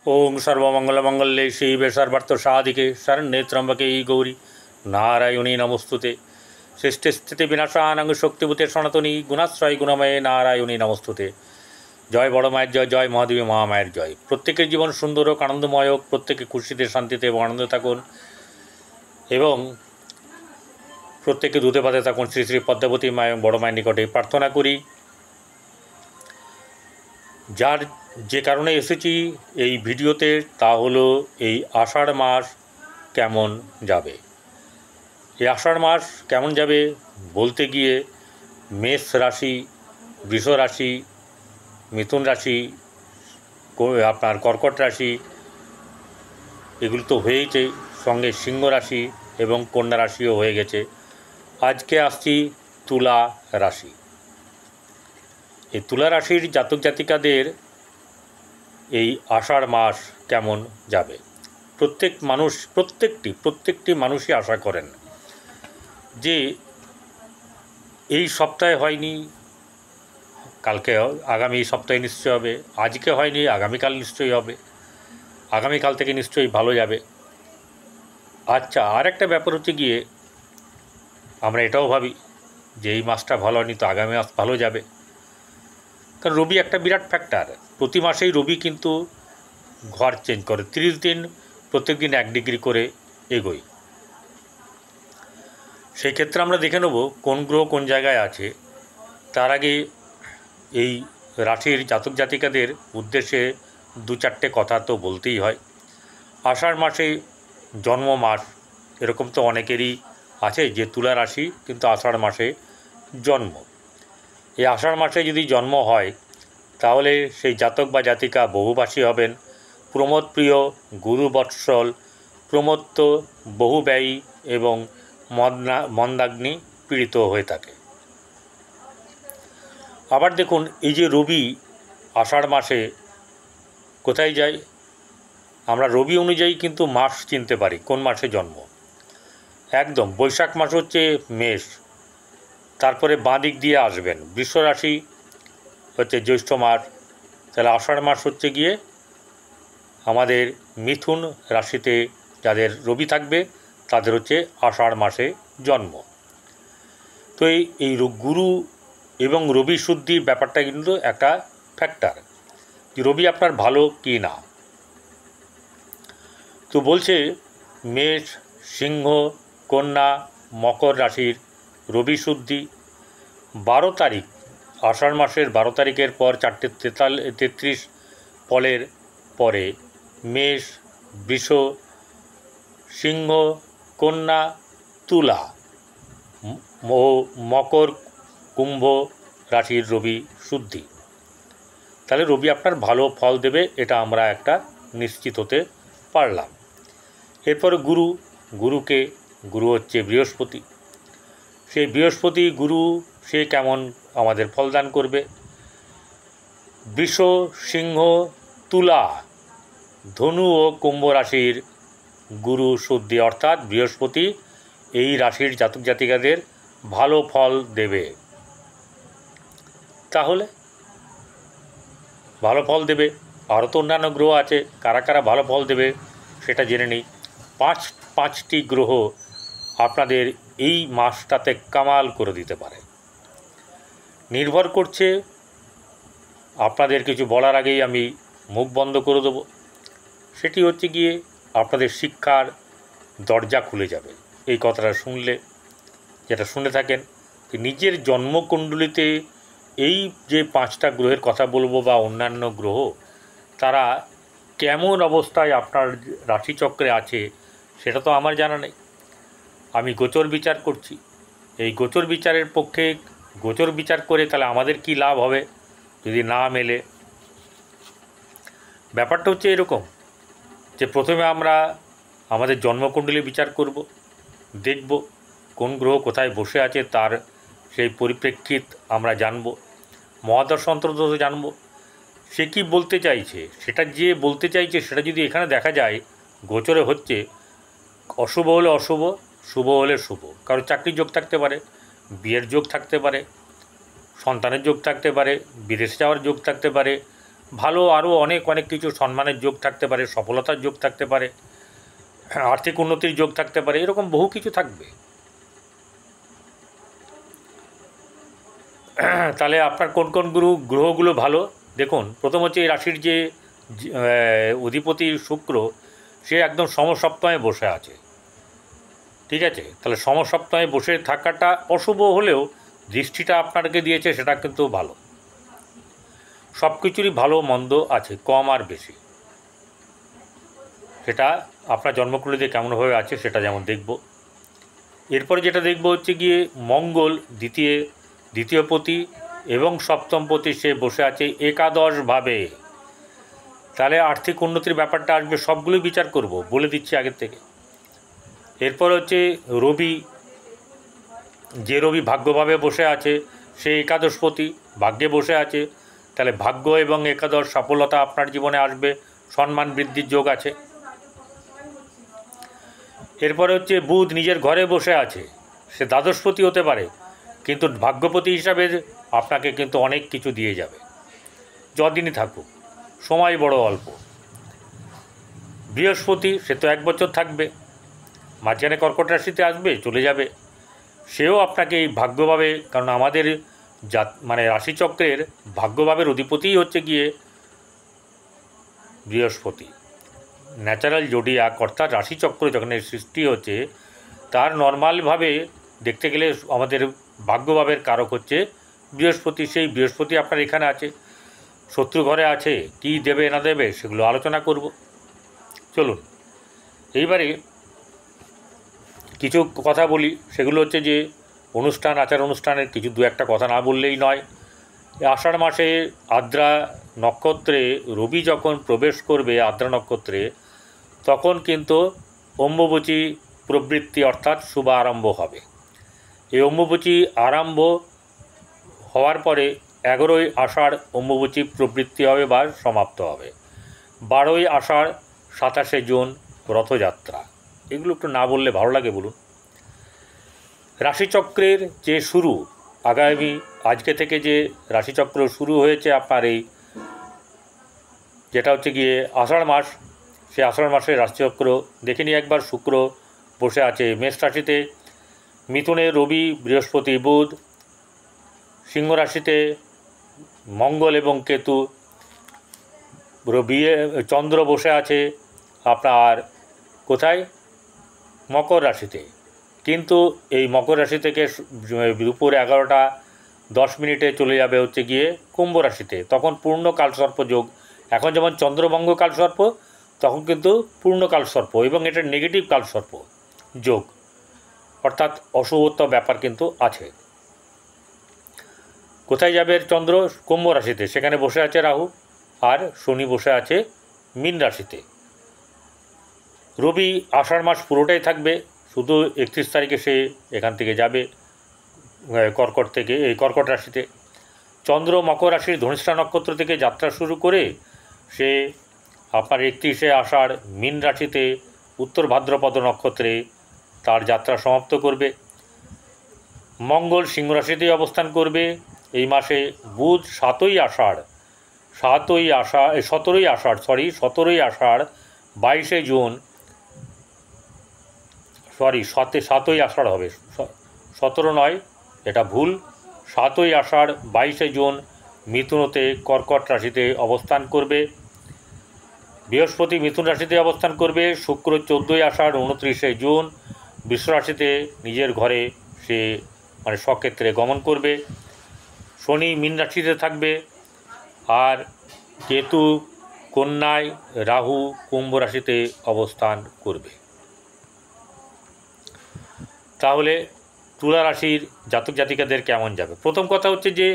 ओं सर्वमंगलमंगल्ये शिवे सर्वार्थसाधिके शरण्ये त्र्यंबके गौरी नारायणी नमोस्तुते। सृष्टिस्थिति विनाशानां शक्तिभूते सनातनी गुणाश्रय गुणमये नारायणी नमोस्तुते। जय बड़ मायर जय, जय महादेवी महामायर जय। प्रत्येकेर जीवन सुंदर होक, आनंदमय होक, प्रत्येके खुशिते शांतिते एवं आनंदे थाकुन एवं प्रत्येके दूधे भाते थाकुन। श्री श्री पद्मावती मा एवं बड़ माয়ের निकटे प्रार्थना करी। যার যে কারণে এসেছি এই ভিডিওতে তা হলো এই আষাঢ় মাস কেমন যাবে। এই আষাঢ় মাস কেমন যাবে বলতে গিয়ে মেষ রাশি, বৃষ রাশি, মিথুন রাশি, আপনার কর্কট রাশি এগুলো তো হয়েইছে, সঙ্গে সিংহ রাশি এবং কন্যা রাশিও হয়ে গেছে। আজকে আসছি তুলা রাশি। এই তুলা রাশির জাতক জাতিকাদের এই আষাঢ় মাস কেমন যাবে। প্রত্যেকটি মানুষই আশা করেন যে এই সপ্তাহে হয়নি, কালকে আগামী সপ্তাহে নিশ্চয়ই হবে, আজকে হয়নি আগামীকাল নিশ্চয়ই হবে, আগামীকাল থেকে নিশ্চয়ই ভালো যাবে। আচ্ছা, আর একটা ব্যাপার হচ্ছে গিয়ে আমরা এটাও ভাবি যে এই মাসটা ভালো হয়নি তো আগামী মাস ভালো যাবে, কারণ রবি একটা বিরাট ফ্যাক্টর। প্রতি মাসেই রবি কিন্তু ঘর চেঞ্জ করে, 30 দিন প্রত্যেক দিন 1 ডিগ্রি করে এগোয়। সেই ক্ষেত্রে আমরা দেখে নেব কোন গ্রহ কোন জায়গায় আছে। তার আগে এই রাশির জাতক জাতিকাদের উদ্দেশ্যে 2-4টে কথা তো বলতেই হয়। আষাঢ় মাসে জন্ম মাস, এরকম তো অনেকেরই আছে যে তুলা রাশি কিন্তু আষাঢ় মাসে জন্ম। এই আষাঢ় মাসে যদি জন্ম হয় তাহলে সেই জাতক বা জাতিকা বহুভাষী হবেন, প্রমোদপ্রিয়, গুরুবৎসল, প্রমত্ত, বহুব্যয়ী এবং মন্দাগ্নি পীড়িত হয়ে থাকে। আবার দেখুন এই যে রবি আষাঢ় মাসে কোথায় যায়, আমরা রবি অনুযায়ী কিন্তু মাস চিনতে পারি কোন মাসে জন্ম। একদম বৈশাখ মাস হচ্ছে মেষ, তারপরে বাঁ দিক দিয়ে আসবেন বৃষ রাশি হচ্ছে জ্যৈষ্ঠ মাস, তাহলে আষাঢ় মাস হচ্ছে গিয়ে আমাদের মিথুন রাশিতে যাদের রবি থাকবে তাদের হচ্ছে আষাঢ় মাসে জন্ম। তো এই গুরু এবং রবি শুদ্ধির ব্যাপারটা কিন্তু একটা ফ্যাক্টর, যে রবি আপনার ভালো কি না। তো বলছে মেষ, সিংহ, কন্যা, মকর রাশির রবি শুদ্ধি 12 তারিখ, আষাঢ় মাসের 12 তারিখের পর 4:33 পলের পরে মেষ, বৃষ, সিংহ, কন্যা, তুলা ও মকর, কুম্ভ রাশির রবি শুদ্ধি। তাহলে রবি আপনার ভালো ফল দেবে, এটা আমরা একটা নিশ্চিত হতে পারলাম। এরপরে গুরু হচ্ছে বৃহস্পতি। সেই বৃহস্পতি গুরু সে কেমন আমাদের ফলদান করবে। বৃষ, সিংহ, তুলা, ধনু ও কুম্ভ রাশির গুরু শুদ্ধি, অর্থাৎ বৃহস্পতি এই রাশির জাতক জাতিকাদের ভালো ফল দেবে। তাহলে ভালো ফল দেবে, আরও তো অন্যান্য গ্রহ আছে, কারা কারা ভালো ফল দেবে সেটা জেনে নিই। পাঁচটি গ্রহ আপনাদের এই মাসটাতে কামাল করে দিতে পারে। নির্ভর করছে, আপনাদের কিছু বলার আগেই আমি মুখ বন্ধ করে দেবো। সেটি হচ্ছে গিয়ে আপনাদের শিক্ষার দরজা খুলে যাবে এই কথাটা শুনলে, যেটা শুনে থাকেন। নিজের জন্মকুণ্ডলিতে এই যে 5টা গ্রহের কথা বলবো বা অন্যান্য গ্রহ তারা কেমন অবস্থায় আপনার রাশিচক্রে আছে সেটা তো আমার জানা নেই। আমি গোচর বিচার করছি। এই গোচর বিচারের পক্ষে গোচর বিচার করে তাহলে আমাদের কি লাভ হবে যদি না মেলে। ব্যাপারটা হচ্ছে এরকম যে প্রথমে আমরা আমাদের জন্মকুণ্ডলী বিচার করব, দেখব কোন গ্রহ কোথায় বসে আছে, তার সেই পরিপ্রেক্ষিত আমরা জানব, মহাদর্শ অন্তর্দশ জানব সে কী বলতে চাইছে। সেটা যে বলতে চাইছে সেটা যদি এখানে দেখা যায় গোচরে হচ্ছে, অশুভ হলে অশুভ, শুভ হলে শুভ। কারো চাকরির যোগ থাকতে পারে, বিয়ের যোগ থাকতে পারে, সন্তানের যোগ থাকতে পারে, বিদেশে যাওয়ার যোগ থাকতে পারে, ভালো আরও অনেক অনেক কিছু, সম্মানের যোগ থাকতে পারে, সফলতার যোগ থাকতে পারে, আর্থিক উন্নতির যোগ থাকতে পারে, এরকম বহু কিছু থাকবে। তাহলে আপনার কোন কোন গ্রহগুলো ভালো দেখুন। প্রথম হচ্ছে এই রাশির যে অধিপতি শুক্র, সে একদম সমসপ্তমে বসে আছে। ঠিক আছে, তাহলে সমসপ্তমে বসে থাকাটা অশুভ হলেও দৃষ্টিটা আপনাকে দিয়েছে, সেটা কিন্তু ভালো। সব কিছুরই ভালো মন্দ আছে, কম আর বেশি। সেটা আপনার জন্মকুণ্ডলিতে কেমনভাবে আছে সেটা যেমন দেখব। এরপরে যেটা দেখব হচ্ছে গিয়ে মঙ্গল দ্বিতীয় পতি এবং সপ্তম পতি সে বসে আছে একাদশভাবে। তাহলে আর্থিক উন্নতির ব্যাপারটা আসবে, সবগুলোই বিচার করব, বলে দিচ্ছি আগের থেকে। এরপর হচ্ছে রবি, যে রবি ভাগ্যভাবে বসে আছে, সে একাদশপতি ভাগ্যে বসে আছে। তাহলে ভাগ্য এবং একাদশ সফলতা আপনার জীবনে আসবে, সম্মান বৃদ্ধির যোগ আছে। এরপরে হচ্ছে বুধ নিজের ঘরে বসে আছে, সে দ্বাদশপতি হতে পারে, কিন্তু ভাগ্যপতি হিসাবে আপনাকে কিন্তু অনেক কিছু দিয়ে যাবে, যদিনই থাকুক, সময় বড় অল্প। বৃহস্পতি, সে তো 1 বছর থাকবে, মাঝখানে কর্কট রাশিতে আসবে, চলে যাবে। সেও আপনাকে এই ভাগ্যভাবে, কারণ আমাদের মানে রাশিচক্রের ভাগ্যভাবের অধিপতিই হচ্ছে গিয়ে বৃহস্পতি। ন্যাচারাল জোডিয়াক অর্থাৎ রাশিচক্র যখন সৃষ্টি হচ্ছে, তার নর্মালভাবে দেখতে গেলে আমাদের ভাগ্যভাবের কারক হচ্ছে বৃহস্পতি। সেই বৃহস্পতি আপনার এখানে আছে, শত্রু ঘরে আছে, কি দেবে না দেবে সেগুলো আলোচনা করব। চলুন এইবারে কিছু কথা বলি। সেগুলো হচ্ছে যে অনুষ্ঠান, আচার অনুষ্ঠানের কিছু দু একটা কথা না বললেই নয়। আষাঢ় মাসে আদ্রা নক্ষত্রে রবি যখন প্রবেশ করবে আদ্রা নক্ষত্রে, তখন কিন্তু অম্বুবচী প্রবৃত্তি অর্থাৎ শুভ আরম্ভ হবে। এই অম্বুবচী আরম্ভ হওয়ার পরে 11ই আষাঢ় অম্বুবচী প্রবৃত্তি হবে বা সমাপ্ত হবে। 12ই আষাঢ়, 27শে জুন রথযাত্রা। এগুলো একটু না বললে ভালো লাগে বলুন। রাশিচক্রের যে শুরু, আগামী আজকে থেকে যে রাশিচক্র শুরু হয়েছে আপনার এই যেটা হচ্ছে গিয়ে আষাঢ় মাস, সে আষাঢ় মাসের রাশিচক্র দেখে নিই একবার। শুক্র বসে আছে মেষ রাশিতে, মিথুনে রবি বৃহস্পতি বুধ, সিংহ রাশিতে মঙ্গল এবং কেতু, চন্দ্র বসে আছে আপনার কোথায়, মকর রাশিতে। কিন্তু এই মকর রাশি থেকে দুপুর 11টা 10 মিনিটে চলে যাবে হচ্ছে গিয়ে কুম্ভ রাশিতে, তখন পূর্ণ কালসর্প যোগ। এখন যেমন চন্দ্রভঙ্গ কালসর্প, তখন কিন্তু পূর্ণ কালসর্প, এবং এটা নেগেটিভ কালসর্প যোগ, অর্থাৎ অশুভত্ব ব্যাপার কিন্তু আছে। কোথায় যাবে চন্দ্র, কুম্ভ রাশিতে, সেখানে বসে আছে রাহু, আর শনি বসে আছে মীন রাশিতে। রবি আষাঢ় মাস পুরোটাই থাকবে, শুধু 31 তারিখে সে এখান থেকে যাবে কর্কট রাশিতে। চন্দ্র মকর রাশির ধনিষ্ঠা নক্ষত্র থেকে যাত্রা শুরু করে সে আপনার 31শে আষাঢ় মীন রাশিতে উত্তর ভাদ্রপদ নক্ষত্রে তার যাত্রা সমাপ্ত করবে। মঙ্গল সিংহ রাশিতেই অবস্থান করবে এই মাসে। বুধ 17ই আষাঢ় 22শে জুন 7ই আষাঢ় হবে, 17 নয়, এটা ভুল, 7ই আষাঢ় 22শে জুন মিথুনতে কর্কট রাশিতে অবস্থান করবে। বৃহস্পতি মিথুন রাশিতে অবস্থান করবে। শুক্র 14ই আষাঢ় 29শে জুন বৃষ রাশিতে নিজের ঘরে সে মানে স্বক্ষেত্রে গমন করবে। শনি মীন রাশিতে থাকবে, আর কেতু কন্যায়, রাহু কুম্ভ রাশিতে অবস্থান করবে। তাহলে তুলা রাশির জাতক জাতিকাদের কেমন যাবে? প্রথম কথা হচ্ছে যে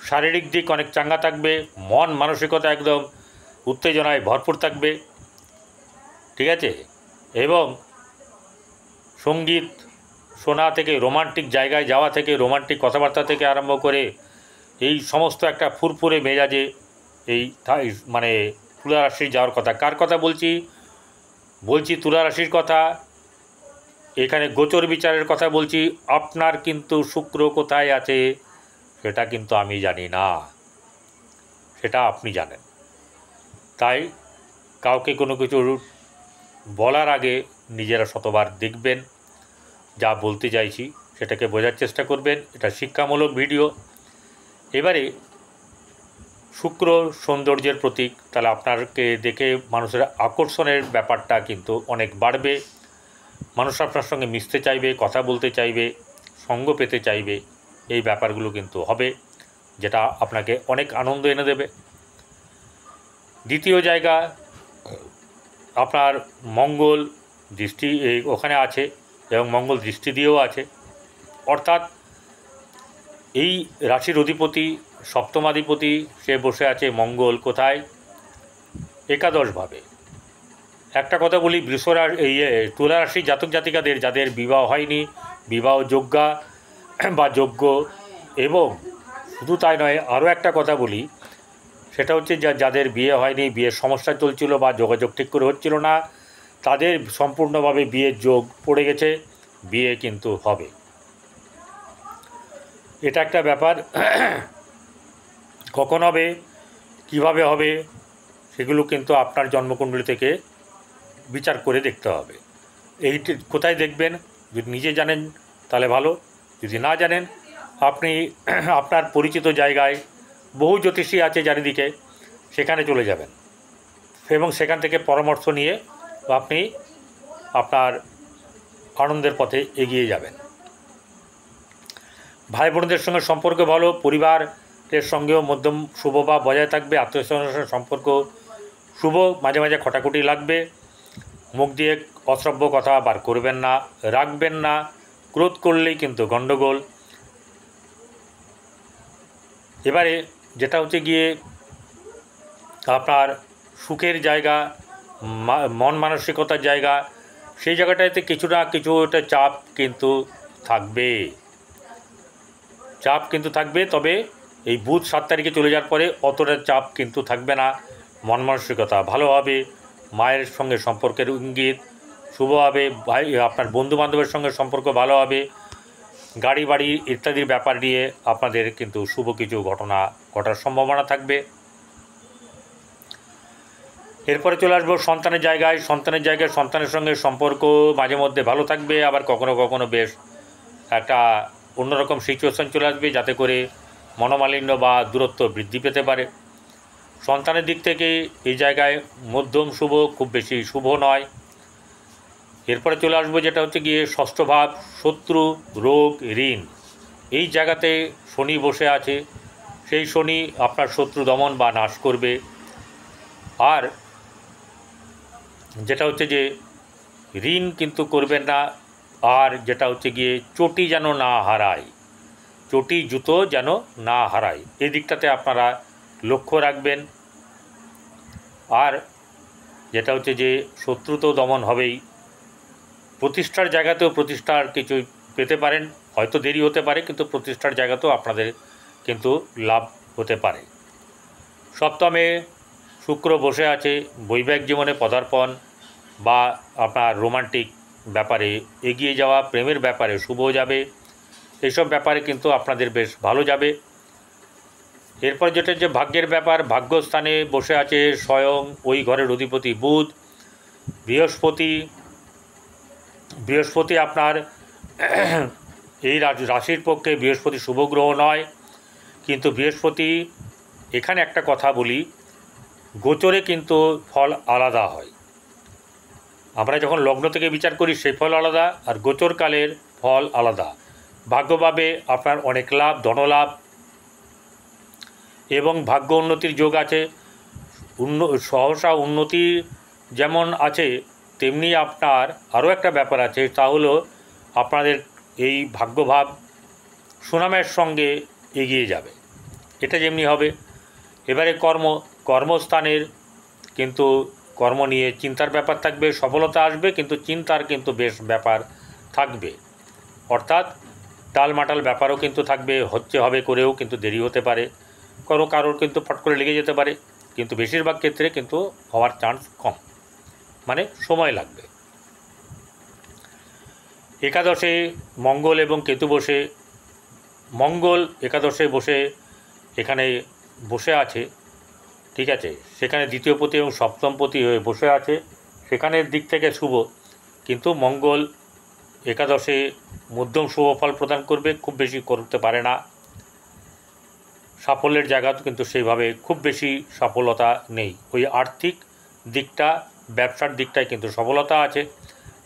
শারীরিক দিক অনেক চাঙ্গা থাকবে, মন মানসিকতা একদম উত্তেজনায় ভরপুর থাকবে, ঠিক আছে। এবং সঙ্গীত শোনা থেকে, রোমান্টিক জায়গায় যাওয়া থেকে, রোমান্টিক কথাবার্তা থেকে আরম্ভ করে এই সমস্ত একটা ফুরফুরে মেজাজে এই মানে তুলা রাশির যাওয়ার কথা। কার কথা বলছি তুলা রাশির কথা। এখানে গোচর বিচারের কথা বলছি। আপনার কিন্তু শুক্র কোথায় আছে সেটা কিন্তু আমি জানি না, সেটা আপনি জানেন। তাই কাউকে কোনো কিছু বলার আগে নিজেরা শতবার দেখবেন, যা বলতে চাইছি সেটাকে বোঝার চেষ্টা করবেন। এটা শিক্ষামূলক ভিডিও। এবারে শুক্র সৌন্দর্যের প্রতীক, তাহলে আপনাকে দেখে মানুষের আকর্ষণের ব্যাপারটা কিন্তু অনেক বাড়বে। মানুষ আপনার সঙ্গে মিশতে চাইবে, কথা বলতে চাইবে, সঙ্গ পেতে চাইবে। এই ব্যাপারগুলো কিন্তু হবে, যেটা আপনাকে অনেক আনন্দ এনে দেবে। দ্বিতীয় জায়গা আপনার মঙ্গল দৃষ্টি ওখানে আছে, এবং মঙ্গল দৃষ্টি দিয়েও আছে। অর্থাৎ এই রাশির অধিপতি, সপ্তমাধিপতি, সে বসে আছে মঙ্গল কোথায়? একাদশভাবে। একটা কথা বলি, তুলা রাশির জাতক জাতিকাদের যাদের বিবাহ হয়নি, বিবাহ যোগ্যা বা যোগ্য, এবং শুধু তাই নয়, আরও একটা কথা বলি, সেটা হচ্ছে যাদের বিয়ে হয়নি, বিয়ের সমস্যা চলছিল বা যোগাযোগ ঠিক করে হচ্ছিল না, তাদের সম্পূর্ণভাবে বিয়ের যোগ পড়ে গেছে, বিয়ে কিন্তু হবে। এটা একটা ব্যাপার। কখন হবে, কিভাবে হবে, সেগুলো কিন্তু আপনার জন্মকুণ্ডলী থেকে বিচার করে দেখতে হবে। এইটি কোথায় দেখবেন? যদি নিজে জানেন তাহলে ভালো, যদি না জানেন আপনি আপনার পরিচিত জায়গায় বহু জ্যোতিষী আছে চারিদিকে, সেখানে চলে যাবেন এবং সেখান থেকে পরামর্শ নিয়ে আপনি আপনার আনন্দের পথে এগিয়ে যাবেন। ভাই বোনদের সঙ্গে সম্পর্ক ভালো, পরিবারের সঙ্গেও মধ্যম শুভ বা বজায় থাকবে, আত্মীয়স্বজনের সঙ্গে সম্পর্ক শুভ, মাঝে মাঝে খটাখুটি লাগবে, মুখ দিয়ে অশ্রাব্য কথা বার করবেন না, রাখবেন না, ক্রোধ করলেই কিন্তু গণ্ডগোল। এবারে যেটা হচ্ছে গিয়ে আপনার সুখের জায়গা, মন মানসিকতার জায়গা, সেই জায়গাটাতে কিছু না কিছু একটা চাপ কিন্তু থাকবে, তবে এই বুধ 7 তারিখে চলে যাওয়ার পরে অতটা চাপ কিন্তু থাকবে না। মন মানসিকতা ভালো হবে, মায়ের সঙ্গে সম্পর্কের ইঙ্গিত শুভ হবে, আপনার বন্ধুবান্ধবের সঙ্গে সম্পর্ক ভালো হবে, গাড়ি বাড়ি ইত্যাদির ব্যাপার নিয়ে আপনাদের কিন্তু শুভ কিছু ঘটনা ঘটার সম্ভাবনা থাকবে। এরপরে চলে আসবো সন্তানের জায়গায়। সন্তানের সঙ্গে সম্পর্ক মাঝে মধ্যে ভালো থাকবে, আবার কখনো কখনো বেশ একটা অন্যরকম সিচুয়েশন চলে আসবে, যাতে করে মনোমালিন্য বা দূরত্ব বৃদ্ধি পেতে পারে। সন্তানের দিক থেকে এই জায়গায় মধ্যম শুভ, খুব বেশি শুভ নয়। এরপরে চলে আসবো যেটা হচ্ছে গিয়ে ষষ্ঠ ভাব, শত্রু, রোগ, ঋণ। এই জায়গাতে শনি বসে আছে, সেই শনি আপনার শত্রু দমন বা নাশ করবে। আর যেটা হচ্ছে যে ঋণ কিন্তু করবেন না, আর যেটা হচ্ছে গিয়ে চটি যেন না হারায়, চটি জুতো যেন না হারায়, এই দিকটাতে আপনারা লক্ষ্য রাখবেন। আর যেটা হচ্ছে যে শত্রু তো দমন হবেই, প্রতিষ্ঠার জায়গাতেও প্রতিষ্ঠার কিছু পেতে পারেন, হয়তো দেরি হতে পারে, কিন্তু প্রতিষ্ঠার জায়গাতেও আপনাদের কিন্তু লাভ হতে পারে। সপ্তমে শুক্র বসে আছে, বৈবাহিক জীবনে পদার্পণ বা আপনার রোমান্টিক ব্যাপারে এগিয়ে যাওয়া, প্রেমের ব্যাপারে শুভ যাবে, এইসব ব্যাপারে কিন্তু আপনাদের বেশ ভালো যাবে। এরপর যেটা যে ভাগ্যের ব্যাপার, ভাগ্যস্থানে বসে আছে স্বয়ং ওই ঘরের অধিপতি বুধ। বৃহস্পতি আপনার এই রাশির পক্ষে বৃহস্পতি শুভ গ্রহ নয়, কিন্তু বৃহস্পতি, এখানে একটা কথা বলি, গোচরে কিন্তু ফল আলাদা হয়। আমরা যখন লগ্ন থেকে বিচার করি সেই ফল আলাদা, আর গোচরকালের ফল আলাদা। ভাগ্যভাবে আপনার অনেক লাভ, ধনলাভ এবং ভাগ্য উন্নতির যোগ আছে। সহসা উন্নতি যেমন আছে, তেমনি আপনার আরও একটা ব্যাপার আছে, তা হলো আপনাদের এই ভাগ্যভাব সুনামের সঙ্গে এগিয়ে যাবে, এটা যেমনি হবে। এবারে কর্মস্থানের কিন্তু কর্ম নিয়ে চিন্তার ব্যাপার থাকবে, সফলতা আসবে, কিন্তু চিন্তার কিন্তু বেশ ব্যাপার থাকবে। অর্থাৎ টালমাটাল ব্যাপারও কিন্তু থাকবে, হবে করেও কিন্তু দেরি হতে পারে, কারোর কিন্তু ফট করে লেগে যেতে পারে, কিন্তু বেশিরভাগ ক্ষেত্রে কিন্তু হওয়ার চান্স কম, মানে সময় লাগবে। একাদশে মঙ্গল এবং কেতু বসে, মঙ্গল একাদশে বসে এখানে বসে আছে, ঠিক আছে, সেখানে দ্বিতীয় পতি এবং সপ্তম পতি হয়ে বসে আছে, সেখানের দিক থেকে শুভ, কিন্তু মঙ্গল একাদশে মধ্যম শুভ ফল প্রদান করবে, খুব বেশি করতে পারে না। সাফল্যের জায়গা কিন্তু সেইভাবে খুব বেশি সফলতা নেই। ওই আর্থিক দিকটা, ব্যবসার দিকটায় কিন্তু সফলতা আছে,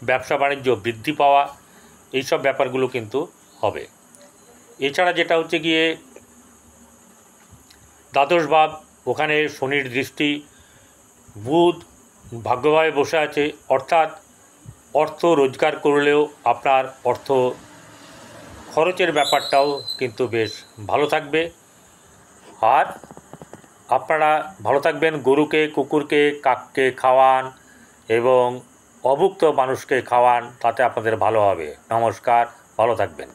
ব্যবসা বাণিজ্য বৃদ্ধি পাওয়া, এইসব ব্যাপারগুলো কিন্তু হবে। এছাড়া যেটা হচ্ছে গিয়ে দ্বাদশ ভাব, ওখানে শনির দৃষ্টি, বুধ ভাগ্যভাবে বসে আছে, অর্থাৎ অর্থ রোজগার করলেও আপনার অর্থ খরচের ব্যাপারটাও কিন্তু বেশ ভালো থাকবে। আর আপনারা ভালো থাকবেন, গরুকে, কুকুরকে, কাককে খাওয়ান এবং অভুক্ত মানুষকে খাওয়ান, তাতে আপনাদের ভালো হবে। নমস্কার, ভালো থাকবেন।